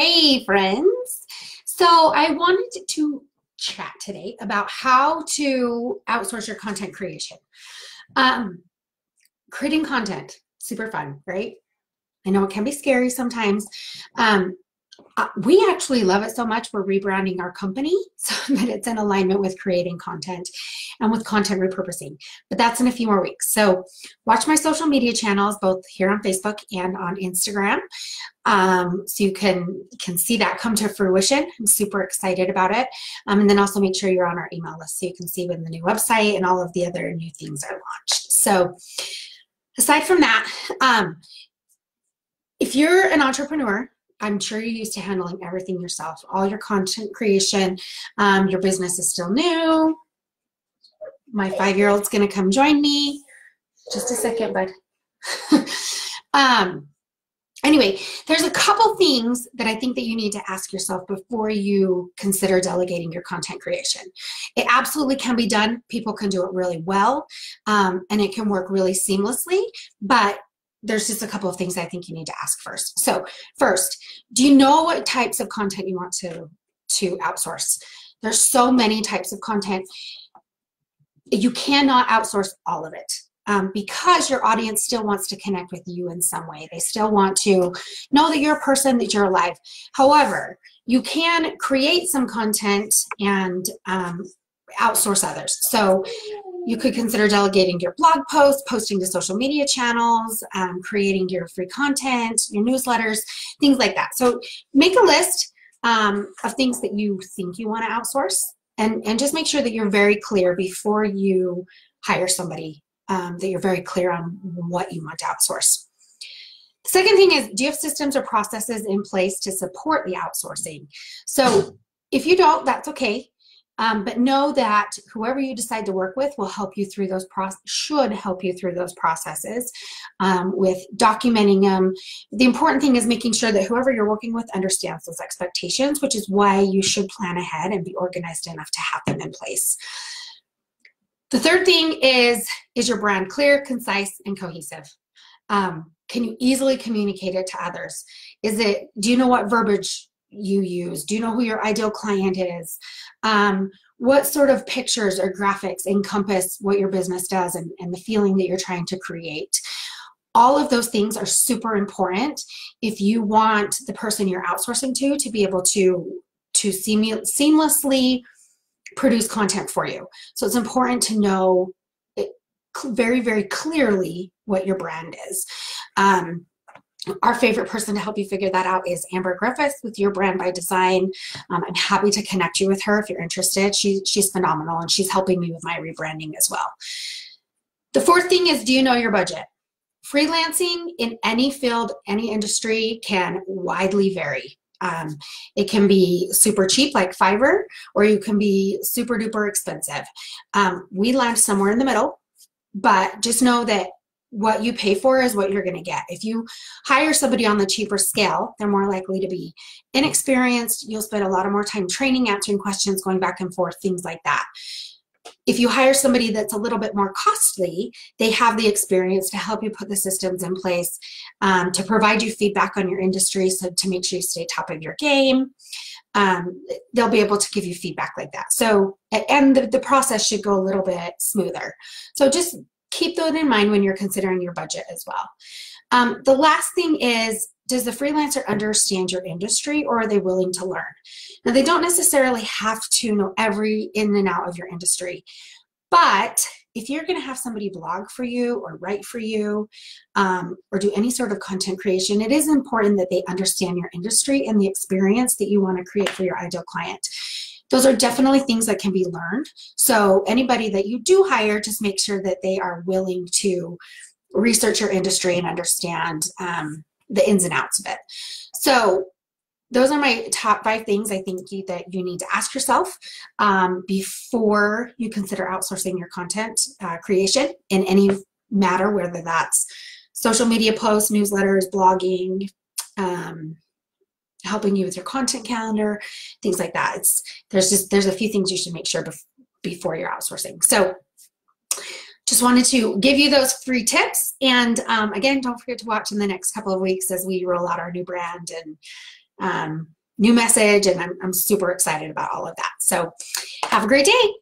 Hey, friends. So I wanted to chat today about how to outsource your content creation. Um, Creating content, super fun, right? I know it can be scary sometimes. Um, we actually love it so much, we're rebranding our company so that it's in alignment with creating content and with content repurposing. But that's in a few more weeks. So watch my social media channels, both here on Facebook and on Instagram. So you can see that come to fruition. I'm super excited about it. And then also make sure you're on our email list so you can see when the new website and all of the other new things are launched. So aside from that, if you're an entrepreneur, I'm sure you're used to handling everything yourself, all your content creation. Your business is still new. My 5-year-old's going to come join me. Just a second, bud. Anyway, there's a couple things that I think that you need to ask yourself before you consider delegating your content creation. It absolutely can be done. People can do it really well, and it can work really seamlessly, but there's just a couple of things I think you need to ask first. So first, do you know what types of content you want to outsource? There's so many types of content. You cannot outsource all of it. Because your audience still wants to connect with you in some way. They still want to know that you're a person, that you're alive. However, you can create some content and outsource others. So you could consider delegating your blog posts, posting to social media channels, creating your free content, your newsletters, things like that. So make a list of things that you think you want to outsource, and just make sure that you're very clear before you hire somebody. That you're very clear on what you want to outsource. The second thing is, do you have systems or processes in place to support the outsourcing? So if you don't, that's okay. But know that whoever you decide to work with will help you through those should help you through those processes with documenting them. The important thing is making sure that whoever you're working with understands those expectations, which is why you should plan ahead and be organized enough to have them in place. The third thing is your brand clear, concise, and cohesive? Can you easily communicate it to others? Do you know what verbiage you use? Do you know who your ideal client is? What sort of pictures or graphics encompass what your business does and the feeling that you're trying to create? All of those things are super important if you want the person you're outsourcing to be able to seamlessly produce content for you. So it's important to know very, very clearly what your brand is. Our favorite person to help you figure that out is Amber Griffith with Your Brand by Design. I'm happy to connect you with her if you're interested. She's phenomenal, and she's helping me with my rebranding as well. The fourth thing is, do you know your budget? Freelancing in any field, any industry can widely vary. It can be super cheap like Fiverr, or you can be super duper expensive. We land somewhere in the middle, but just know that what you pay for is what you're going to get. If you hire somebody on the cheaper scale, they're more likely to be inexperienced. You'll spend a lot of more time training, answering questions, going back and forth, things like that. If you hire somebody that's a little bit more costly, they have the experience to help you put the systems in place, to provide you feedback on your industry, so to make sure you stay top of your game. They'll be able to give you feedback like that. So, and the process should go a little bit smoother. So just keep that in mind when you're considering your budget as well. The last thing is, does the freelancer understand your industry, or are they willing to learn? Now, they don't necessarily have to know every in and out of your industry, but if you're going to have somebody blog for you or write for you, or do any sort of content creation, it is important that they understand your industry and the experience that you want to create for your ideal client. Those are definitely things that can be learned. So anybody that you do hire, just make sure that they are willing to research your industry and understand the ins and outs of it. So those are my top 5 things I think that you need to ask yourself before you consider outsourcing your content creation in any matter, whether that's social media posts, newsletters, blogging, helping you with your content calendar, things like that. There's a few things you should make sure before you're outsourcing. So just wanted to give you those 3 tips. And again, don't forget to watch in the next couple of weeks as we roll out our new brand and new message, and I'm super excited about all of that. So have a great day.